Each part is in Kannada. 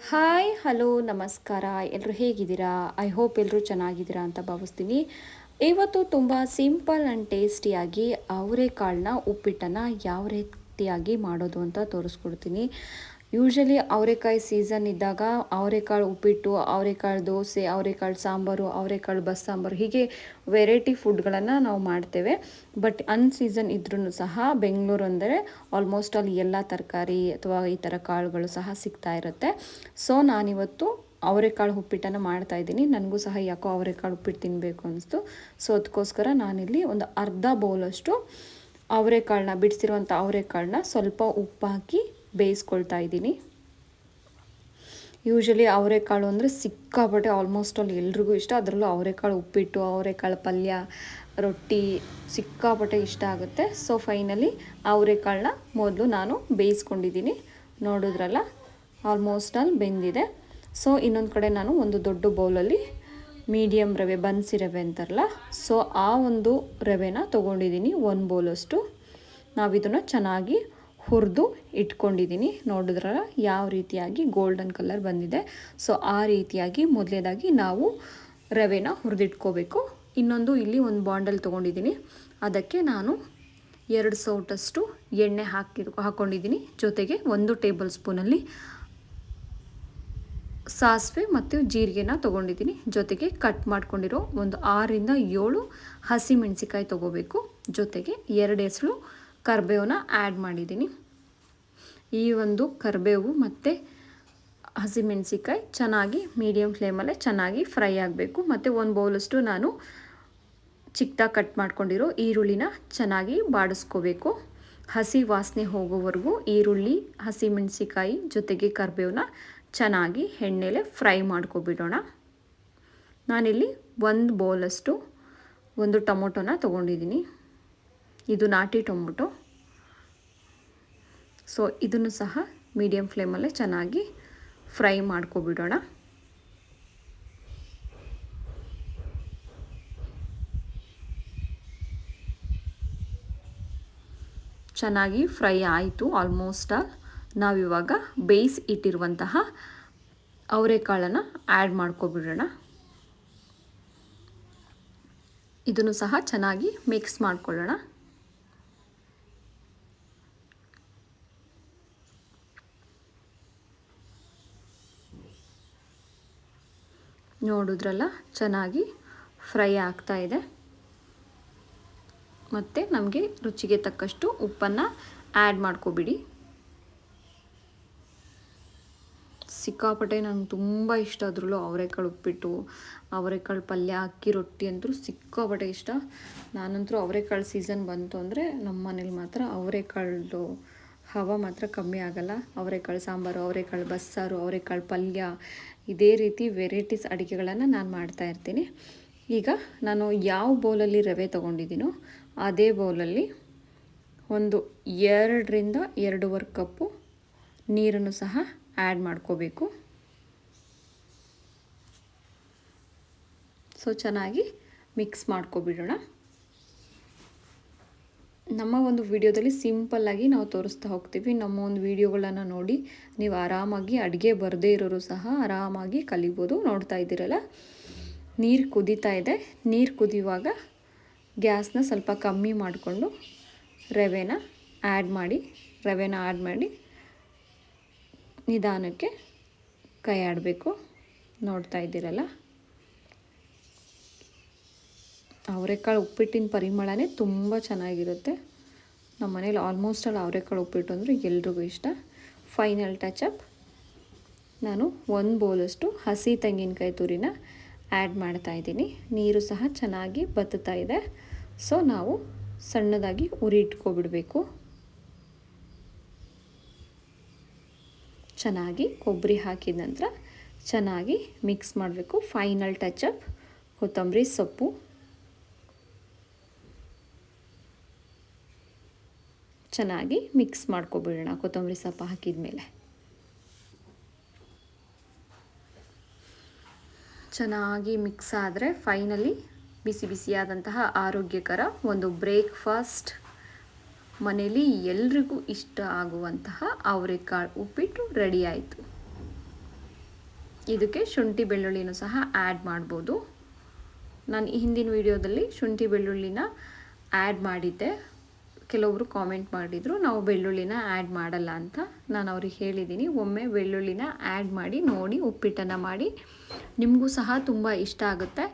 ಹಾಯ್ ಹಲೋ ನಮಸ್ಕಾರ. ಎಲ್ಲರೂ ಹೇಗಿದ್ದೀರಾ? ಐ ಹೋಪ್ ಎಲ್ಲರೂ ಚೆನ್ನಾಗಿದ್ದೀರಾ ಅಂತ ಭಾವಿಸ್ತೀನಿ. ಇವತ್ತು ತುಂಬ ಸಿಂಪಲ್ ಆ್ಯಂಡ್ ಟೇಸ್ಟಿಯಾಗಿ ಅವರೆಕಾಳನ್ನ ಉಪ್ಪಿಟ್ಟನ್ನು ಯಾವ ರೀತಿಯಾಗಿ ಮಾಡೋದು ಅಂತ ತೋರಿಸ್ಕೊಡ್ತೀನಿ. ಯೂಶ್ವಲಿ ಅವರೆಕಾಯಿ ಸೀಸನ್ ಇದ್ದಾಗ ಅವರೆಕಾಳು ಉಪ್ಪಿಟ್ಟು, ಅವರೆಕಾಳು ದೋಸೆ, ಅವರೆಕಾಳು ಸಾಂಬಾರು, ಅವರೆಕಾಳು ಬಸ್ಸಾಂಬಾರು ಹೀಗೆ ವೆರೈಟಿ ಫುಡ್ಗಳನ್ನು ನಾವು ಮಾಡ್ತೇವೆ. ಬಟ್ ಅನ್ಸೀಸನ್ ಇದ್ರೂ ಸಹ ಬೆಂಗಳೂರು ಅಂದರೆ ಆಲ್ಮೋಸ್ಟ್ ಅಲ್ಲಿ ಎಲ್ಲ ತರಕಾರಿ ಅಥವಾ ಈ ಥರ ಕಾಳುಗಳು ಸಹ ಸಿಗ್ತಾ ಇರುತ್ತೆ. ಸೊ ನಾನಿವತ್ತು ಅವರೆಕಾಳು ಉಪ್ಪಿಟ್ಟನ್ನು ಮಾಡ್ತಾಯಿದ್ದೀನಿ. ನನಗೂ ಸಹ ಯಾಕೋ ಅವರೆಕಾಳು ಉಪ್ಪಿಟ್ಟು ತಿನ್ನಬೇಕು ಅನ್ನಿಸ್ತು. ಸೊ ಅದಕ್ಕೋಸ್ಕರ ನಾನಿಲ್ಲಿ ಒಂದು ಅರ್ಧ ಬೌಲಷ್ಟು ಅವರೆಕಾಳನ್ನ ಬಿಡಿಸಿರುವಂಥ ಅವರೆಕಾಳನ್ನ ಸ್ವಲ್ಪ ಉಪ್ಪು ಹಾಕಿ ಬೇಯಿಸ್ಕೊಳ್ತಾ ಇದ್ದೀನಿ. ಯೂಶ್ವಲಿ ಅವರೆಕಾಳು ಅಂದರೆ ಸಿಕ್ಕಾಪಟ್ಟೆ ಆಲ್ಮೋಸ್ಟ್ ಅಲ್ಲಿ ಎಲ್ರಿಗೂ ಇಷ್ಟ. ಅದರಲ್ಲೂ ಅವರೆಕಾಳು ಉಪ್ಪಿಟ್ಟು, ಅವರೆಕಾಳು ಪಲ್ಯ, ರೊಟ್ಟಿ ಸಿಕ್ಕಾಪಟ್ಟೆ ಇಷ್ಟ ಆಗುತ್ತೆ. ಸೊ ಫೈನಲಿ ಅವರೆಕಾಳನ್ನ ಮೊದಲು ನಾನು ಬೇಯಿಸ್ಕೊಂಡಿದ್ದೀನಿ. ನೋಡಿದ್ರಲ್ಲ, ಆಲ್ಮೋಸ್ಟ್ ಅಲ್ಲಿ ಬೆಂದಿದೆ. ಸೊ ಇನ್ನೊಂದು ಕಡೆ ನಾನು ಒಂದು ದೊಡ್ಡ ಬೌಲಲ್ಲಿ ಮೀಡಿಯಮ್ ರವೆ, ಬನ್ಸಿ ರವೆ ಅಂತಾರಲ್ಲ, ಸೊ ಆ ಒಂದು ರವೆನ ತೊಗೊಂಡಿದ್ದೀನಿ. 1 ಬೌಲಷ್ಟು ನಾವಿದನ್ನು ಚೆನ್ನಾಗಿ ಹುರಿದು ಇಟ್ಕೊಂಡಿದ್ದೀನಿ. ನೋಡಿದ್ರಲ್ಲ ಯಾವ ರೀತಿಯಾಗಿ ಗೋಲ್ಡನ್ ಕಲರ್ ಬಂದಿದೆ. ಸೊ ಆ ರೀತಿಯಾಗಿ ಮೊದಲೇದಾಗಿ ನಾವು ರವೆನ ಹುರಿದಿಟ್ಕೋಬೇಕು. ಇನ್ನೊಂದು ಇಲ್ಲಿ ಒಂದು ಬಾಂಡಲ್ ತೊಗೊಂಡಿದ್ದೀನಿ. ಅದಕ್ಕೆ ನಾನು 2 ಸೌಟಷ್ಟು ಎಣ್ಣೆ ಹಾಕ್ಕೊಂಡಿದ್ದೀನಿ. ಜೊತೆಗೆ 1 ಟೇಬಲ್ ಸ್ಪೂನಲ್ಲಿ ಸಾಸಿವೆ ಮತ್ತು ಜೀರಿಗೆನ ತೊಗೊಂಡಿದ್ದೀನಿ. ಜೊತೆಗೆ ಕಟ್ ಮಾಡ್ಕೊಂಡಿರೋ ಒಂದು 6ರಿಂದ 7 ಹಸಿಮೆಣಸಿಕಾಯಿ ತೊಗೋಬೇಕು. ಜೊತೆಗೆ 2 ಎಸಳು ಕರಿಬೇವನ್ನ ಆ್ಯಡ್ ಮಾಡಿದ್ದೀನಿ. ಈ ಒಂದು ಕರಿಬೇವು ಮತ್ತು ಹಸಿಮೆಣಸಿಕಾಯಿ ಚೆನ್ನಾಗಿ ಮೀಡಿಯಮ್ ಫ್ಲೇಮಲ್ಲೇ ಚೆನ್ನಾಗಿ ಫ್ರೈ ಆಗಬೇಕು. ಮತ್ತು 1 ಬೌಲಷ್ಟು ನಾನು ಚಿಕ್ಕದಾಗಿ ಕಟ್ ಮಾಡ್ಕೊಂಡಿರೋ ಈರುಳ್ಳಿನ ಚೆನ್ನಾಗಿ ಬಾಡಿಸ್ಕೋಬೇಕು. ಹಸಿ ವಾಸನೆ ಹೋಗೋವರೆಗೂ ಈರುಳ್ಳಿ, ಹಸಿಮೆಣಸಿಕಾಯಿ ಜೊತೆಗೆ ಕರಿಬೇವನ್ನ ಚೆನ್ನಾಗಿ ಎಣ್ಣೆಲೆ ಫ್ರೈ ಮಾಡ್ಕೊಬಿಡೋಣ. ನಾನಿಲ್ಲಿ 1 ಬೌಲಷ್ಟು ಒಂದು ಟೊಮೊಟೊನ ತೊಗೊಂಡಿದ್ದೀನಿ. ಇದು ನಾಟಿ ಟೊಮೊಟೊ. ಸೊ ಇದನ್ನು ಸಹ ಮೀಡಿಯಮ್ ಫ್ಲೇಮಲ್ಲೇ ಚೆನ್ನಾಗಿ ಫ್ರೈ ಮಾಡ್ಕೊಬಿಡೋಣ. ಚೆನ್ನಾಗಿ ಫ್ರೈ ಆಯಿತು ಆಲ್ಮೋಸ್ಟ್ ಆಲ್. ನಾವಿವಾಗ ಬೇಯಿಸಿ ಇಟ್ಟಿರುವಂತಹ ಅವರೆಕಾಳನ್ನು ಆ್ಯಡ್ ಮಾಡ್ಕೊಬಿಡೋಣ. ಇದನ್ನು ಸಹ ಚೆನ್ನಾಗಿ ಮಿಕ್ಸ್ ಮಾಡ್ಕೊಳ್ಳೋಣ. ನೋಡಿದ್ರಲ್ಲ, ಚೆನ್ನಾಗಿ ಫ್ರೈ ಆಗ್ತಾ ಇದೆ. ಮತ್ತು ನಮಗೆ ರುಚಿಗೆ ತಕ್ಕಷ್ಟು ಉಪ್ಪನ್ನು ಆ್ಯಡ್ ಮಾಡ್ಕೊಬಿಡಿ. ಸಿಕ್ಕಾಪಟ್ಟೆ ನಂಗೆ ತುಂಬ ಇಷ್ಟ. ಅದರಲ್ಲೂ ಅವರೆಕಾಳು ಉಪ್ಪಿಟ್ಟು, ಅವರೆಕಾಳು ಪಲ್ಯ, ಅಕ್ಕಿ ರೊಟ್ಟಿ ಅಂತೂ ಸಿಕ್ಕಾಪಟ್ಟೆ ಇಷ್ಟ. ನಾನಂತರೂ ಅವರೆಕಾಳು ಸೀಸನ್ ಬಂತು ಅಂದರೆ ನಮ್ಮ ಮನೇಲಿ ಮಾತ್ರ ಅವರೆಕಾಳು ಹವಾ ಮಾತ್ರ ಕಮ್ಮಿ ಆಗೋಲ್ಲ. ಅವರೆಕಾಳು ಸಾಂಬಾರು, ಅವರೆಕಾಳು ಬಸ್ಸಾರು, ಅವರೆಕಾಳು ಪಲ್ಯ, ಇದೇ ರೀತಿ ವೆರೈಟೀಸ್ ಅಡುಗೆಗಳನ್ನು ನಾನು ಮಾಡ್ತಾಯಿರ್ತೀನಿ. ಈಗ ನಾನು ಯಾವ ಬೌಲಲ್ಲಿ ರವೆ ತೊಗೊಂಡಿದ್ದೀನೋ ಅದೇ ಬೌಲಲ್ಲಿ ಒಂದು 2ರಿಂದ 2.5 ಕಪ್ಪು ನೀರನ್ನು ಸಹ ಆ್ಯಡ್ ಮಾಡ್ಕೋಬೇಕು. ಸೊ ಚೆನ್ನಾಗಿ ಮಿಕ್ಸ್ ಮಾಡ್ಕೊಬಿಡೋಣ. ನಮ್ಮ ಒಂದು ವಿಡಿಯೋದಲ್ಲಿ ಸಿಂಪಲ್ಲಾಗಿ ನಾವು ತೋರಿಸ್ತಾ ಹೋಗ್ತೀವಿ. ನಮ್ಮ ಒಂದು ವಿಡಿಯೋಗಳನ್ನು ನೋಡಿ ನೀವು ಆರಾಮಾಗಿ ಅಡುಗೆ ಬರದೇ ಇರೋರು ಸಹ ಆರಾಮಾಗಿ ಕಲಿಬೋದು. ನೋಡ್ತಾ ಇದ್ದೀರಲ್ಲ, ನೀರು ಕುದೀತಾ ಇದೆ. ನೀರು ಕುದಿಯುವಾಗ ಗ್ಯಾಸ್ನ ಸ್ವಲ್ಪ ಕಮ್ಮಿ ಮಾಡಿಕೊಂಡು ರವೆನ ಆ್ಯಡ್ ಮಾಡಿ ನಿಧಾನಕ್ಕೆ ಕೈ ಆಡಬೇಕು. ನೋಡ್ತಾ ಇದ್ದೀರಲ್ಲ, ಅವರೆಕಾಳು ಉಪ್ಪಿಟ್ಟಿನ ಪರಿಮಳನೇ ತುಂಬ ಚೆನ್ನಾಗಿರುತ್ತೆ. ನಮ್ಮ ಮನೇಲಿ ಆಲ್ಮೋಸ್ಟ್ ಅಲ್ಲಿ ಅವರೆಕಾಳು ಉಪ್ಪಿಟ್ಟು ಅಂದರೆ ಎಲ್ರಿಗೂ ಇಷ್ಟ. ಫೈನಲ್ ಟಚಪ್, ನಾನು 1 ಬೌಲಷ್ಟು ಹಸಿ ತೆಂಗಿನಕಾಯಿ ತುರಿನ ಆ್ಯಡ್ ಮಾಡ್ತಾಯಿದ್ದೀನಿ. ನೀರು ಸಹ ಚೆನ್ನಾಗಿ ಬತ್ತುತ್ತಾ ಇದೆ. ಸೊ ನಾವು ಸಣ್ಣದಾಗಿ ಉರಿ ಇಟ್ಕೊಬಿಡಬೇಕು. ಚೆನ್ನಾಗಿ ಕೊಬ್ಬರಿ ಹಾಕಿದ ನಂತರ ಚೆನ್ನಾಗಿ ಮಿಕ್ಸ್ ಮಾಡಬೇಕು. ಫೈನಲ್ ಟಚಪ್ ಕೊತ್ತಂಬರಿ ಸೊಪ್ಪು, ಚೆನ್ನಾಗಿ ಮಿಕ್ಸ್ ಮಾಡ್ಕೊಬಿಡೋಣ. ಕೊತ್ತಂಬರಿ ಸೊಪ್ಪು ಹಾಕಿದ ಮೇಲೆ ಚೆನ್ನಾಗಿ ಮಿಕ್ಸ್ ಆದರೆ ಫೈನಲಿ ಬಿಸಿ ಬಿಸಿಯಾದಂತಹ ಆರೋಗ್ಯಕರ ಒಂದು ಬ್ರೇಕ್ಫಾಸ್ಟ್, ಮನೇಲಿ ಎಲ್ರಿಗೂ ಇಷ್ಟ ಆಗುವಂತಹ ಅವರೆಕಾಳು ಉಪ್ಪಿಟ್ಟು ರೆಡಿ ಆಯಿತು. ಇದಕ್ಕೆ ಶುಂಠಿ ಬೆಳ್ಳುಳ್ಳಿನೂ ಸಹ ಆ್ಯಡ್ ಮಾಡ್ಬೋದು. ನಾನು ಹಿಂದಿನ ವಿಡಿಯೋದಲ್ಲಿ ಶುಂಠಿ ಬೆಳ್ಳುಳ್ಳಿನ ಆ್ಯಡ್ ಮಾಡಿದ್ದೆ. ಕೆಲವೊಬ್ಬರು ಕಾಮೆಂಟ್ ಮಾಡಿದರು ನಾವು ಬೆಳ್ಳುಳ್ಳಿನ ಆ್ಯಡ್ ಮಾಡಲ್ಲ ಅಂತ. ನಾನು ಅವ್ರಿಗೆ ಹೇಳಿದ್ದೀನಿ, ಒಮ್ಮೆ ಬೆಳ್ಳುಳ್ಳಿನ ಆ್ಯಡ್ ಮಾಡಿ ನೋಡಿ, ಉಪ್ಪಿಟ್ಟನ್ನು ಮಾಡಿ. ನಿಮಗೂ ಸಹ ತುಂಬ ಇಷ್ಟ ಆಗುತ್ತೆ.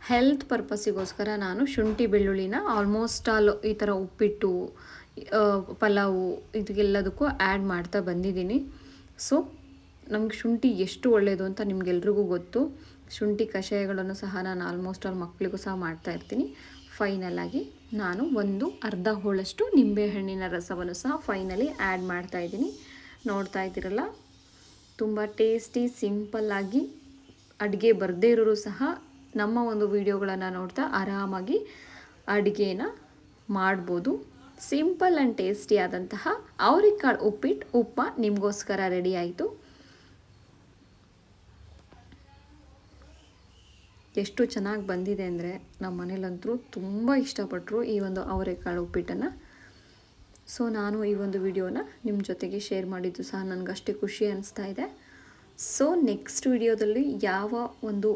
ಹೆಲ್ತ್ ಪರ್ಪಸ್ಸಿಗೋಸ್ಕರ ನಾನು ಶುಂಠಿ ಬೆಳ್ಳುಳ್ಳಿನ ಆಲ್ಮೋಸ್ಟ್ ಆಲ್ ಈ ಥರ ಉಪ್ಪಿಟ್ಟು, ಪಲಾವು ಇದಕ್ಕೆಲ್ಲದಕ್ಕೂ ಆ್ಯಡ್ ಮಾಡ್ತಾ ಬಂದಿದ್ದೀನಿ. ಸೊ ನಮ್ಗೆ ಶುಂಠಿ ಎಷ್ಟು ಒಳ್ಳೆಯದು ಅಂತ ನಿಮಗೆಲ್ರಿಗೂ ಗೊತ್ತು. ಶುಂಠಿ ಕಷಾಯಗಳನ್ನು ಸಹ ನಾನು ಆಲ್ಮೋಸ್ಟ್ ಆಲ್ ಮಕ್ಕಳಿಗೂ ಸಹ ಮಾಡ್ತಾಯಿರ್ತೀನಿ. ಫೈನಲಾಗಿ ನಾನು ಒಂದು ಅರ್ಧ ಹೋಳಷ್ಟು ನಿಂಬೆಹಣ್ಣಿನ ರಸವನ್ನು ಸಹ ಫೈನಲಿ ಆ್ಯಡ್ ಮಾಡ್ತಾಯಿದ್ದೀನಿ. ನೋಡ್ತಾ ಇದ್ದೀರಲ್ಲ, ತುಂಬ ಟೇಸ್ಟಿ ಸಿಂಪಲ್ಲಾಗಿ ಅಡುಗೆ ಬರದೇ ಇರೋರು ಸಹ ನಮ್ಮ ಒಂದು ವಿಡಿಯೋಗಳನ್ನು ನೋಡ್ತಾ ಆರಾಮಾಗಿ ಅಡುಗೆನ ಮಾಡ್ಬೋದು. ಸಿಂಪಲ್ ಆ್ಯಂಡ್ ಟೇಸ್ಟಿ ಆದಂತಹ ಅವರೆಕಾಳು ಉಪ್ಪಿಟ್ಟು ಉಪ್ಮಾ ನಿಮಗೋಸ್ಕರ ರೆಡಿ ಆಯಿತು. ಎಷ್ಟು ಚೆನ್ನಾಗಿ ಬಂದಿದೆ ಅಂದರೆ ನಮ್ಮ ಮನೇಲಂತೂ ತುಂಬ ಇಷ್ಟಪಟ್ಟರು ಈ ಒಂದು ಅವರೆಕಾಳು ಉಪ್ಪಿಟ್ಟನ್ನು. ಸೊ ನಾನು ಈ ಒಂದು ವಿಡಿಯೋನ ನಿಮ್ಮ ಜೊತೆಗೆ ಶೇರ್ ಮಾಡಿದ್ದು ಸಹ ನನಗಷ್ಟೇ ಖುಷಿ ಅನಿಸ್ತಾ ಇದೆ. ಸೊ ನೆಕ್ಸ್ಟ್ ವಿಡಿಯೋದಲ್ಲಿ ಯಾವ ಒಂದು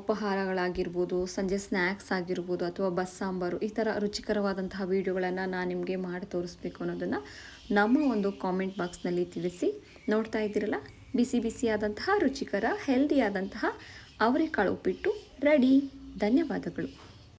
ಉಪಹಾರಗಳಾಗಿರ್ಬೋದು, ಸಂಜೆ ಸ್ನ್ಯಾಕ್ಸ್ ಆಗಿರ್ಬೋದು, ಅಥವಾ ಬಸ್ಸಾಂಬಾರು, ಈ ಥರ ರುಚಿಕರವಾದಂತಹ ವೀಡಿಯೋಗಳನ್ನು ನಾನು ನಿಮಗೆ ಮಾಡಿ ತೋರಿಸ್ಬೇಕು ಅನ್ನೋದನ್ನು ನಮ್ಮ ಒಂದು ಕಾಮೆಂಟ್ ಬಾಕ್ಸ್ನಲ್ಲಿ ತಿಳಿಸಿ. ನೋಡ್ತಾ ಇದ್ದೀರಲ್ಲ, ಬಿಸಿ ಬಿಸಿಯಾದಂತಹ ರುಚಿಕರ ಹೆಲ್ದಿಯಾದಂತಹ ಅವರೆಕಾಳು ಉಪ್ಪಿಟ್ಟು ರೆಡಿ. ಧನ್ಯವಾದಗಳು.